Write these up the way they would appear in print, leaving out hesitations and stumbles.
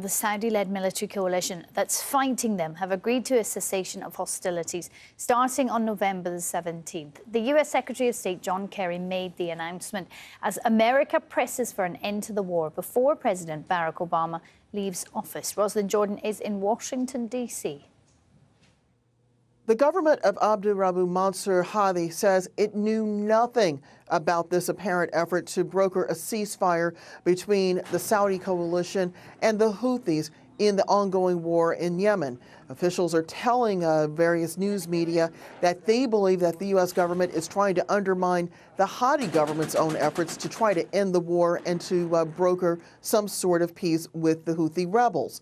the Saudi-led military coalition that's fighting them have agreed to a cessation of hostilities starting on November the 17th. The US Secretary of State John Kerry made the announcement as America presses for an end to the war before President Barack Obama leaves office. Rosalind Jordan is in Washington, D.C. The government of Abdurabu Mansur Hadi says it knew nothing about this apparent effort to broker a ceasefire between the Saudi coalition and the Houthis in the ongoing war in Yemen. Officials are telling various news media that they believe that the U.S. government is trying to undermine the Hadi government's own efforts to try to end the war and to broker some sort of peace with the Houthi rebels.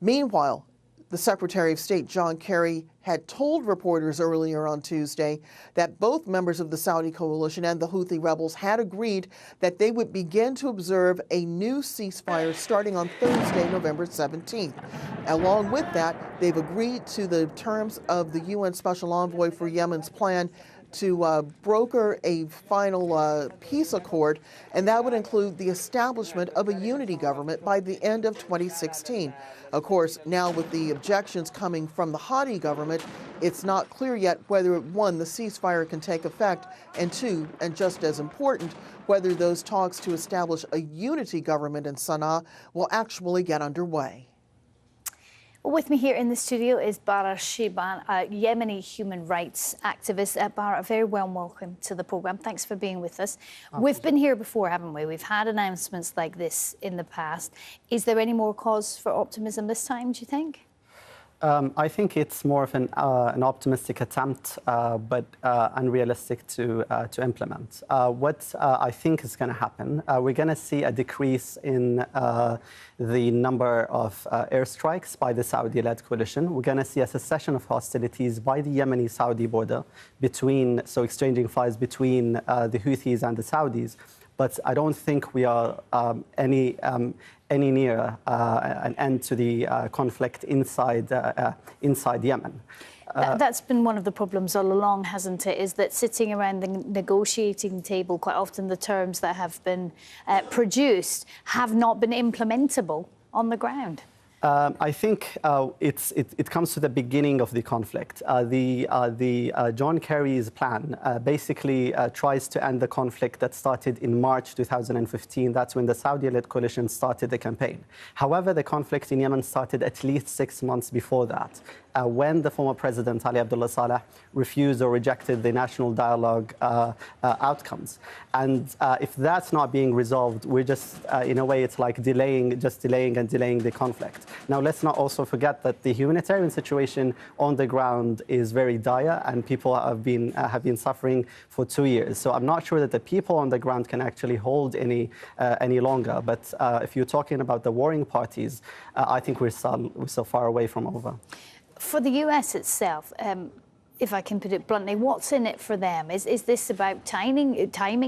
Meanwhile, the Secretary of State, John Kerry, had told reporters earlier on Tuesday that both members of the Saudi coalition and the Houthi rebels had agreed that they would begin to observe a new ceasefire starting on Thursday, November 17th. Along with that, they've agreed to the terms of the UN Special Envoy for Yemen's plan to broker a final peace accord, and that would include the establishment of a unity government by the end of 2016. Of course, now with the objections coming from the Hadi government, it's not clear yet whether, one, the ceasefire can take effect, and two, and just as important, whether those talks to establish a unity government in Sana'a will actually get underway. With me here in the studio is Baraa Shiban, a Yemeni human rights activist. Baraa, a very warm welcome to the programme. Thanks for being with us. We've been here before, haven't we? We've had announcements like this in the past. Is there any more cause for optimism this time, do you think? I think it's more of an optimistic attempt, but unrealistic to implement. What I think is going to happen, we're going to see a decrease in the number of airstrikes by the Saudi-led coalition. We're going to see a cessation of hostilities by the Yemeni-Saudi border exchanging fires between the Houthis and the Saudis. But I don't think we are any nearer an end to the conflict inside Yemen. That's been one of the problems all along, hasn't it, is that sitting around the negotiating table, quite often the terms that have been produced have not been implementable on the ground. I think it comes to the beginning of the conflict. John Kerry's plan basically tries to end the conflict that started in March 2015. That's when the Saudi-led coalition started the campaign. However, the conflict in Yemen started at least 6 months before that, when the former president, Ali Abdullah Saleh, refused or rejected the national dialogue outcomes. And if that's not being resolved, we're just, in a way, it's like delaying the conflict. Now, let's not also forget that the humanitarian situation on the ground is very dire, and people have been suffering for 2 years. So I'm not sure that the people on the ground can actually hold any longer. But if you're talking about the warring parties, I think we're so far away from over. For the US itself, if I can put it bluntly, what's in it for them? Is this about timing?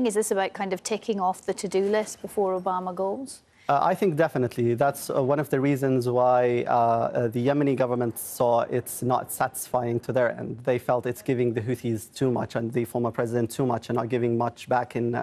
Is this about kind of ticking off the to-do list before Obama goes? I think definitely. That's one of the reasons why the Yemeni government saw it's not satisfying to their end. They felt it's giving the Houthis too much and the former president too much and not giving much back in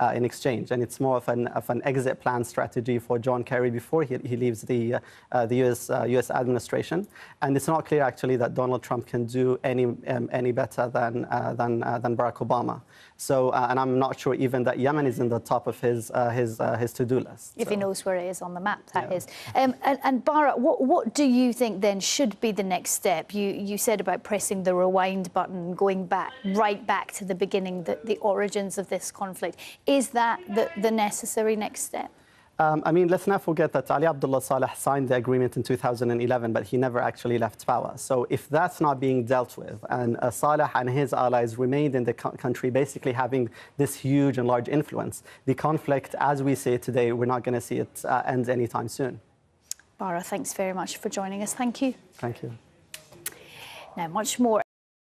exchange. And it's more of an exit plan strategy for John Kerry before he leaves the US administration. And it's not clear actually that Donald Trump can do any better than Barack Obama. So, and I'm not sure even that Yemen is in the top of his to-do list. If he knows where it is on the map, that is. And Baraa, what do you think then should be the next step? You said about pressing the rewind button, going right back to the beginning, the origins of this conflict. Is that the necessary next step? I mean, let's not forget that Ali Abdullah Saleh signed the agreement in 2011, but he never actually left power. So if that's not being dealt with, and Saleh and his allies remained in the country, basically having this huge and large influence, the conflict, as we see it today, we're not going to see it end anytime soon. Baraa, thanks very much for joining us. Thank you. Thank you. Now, much more.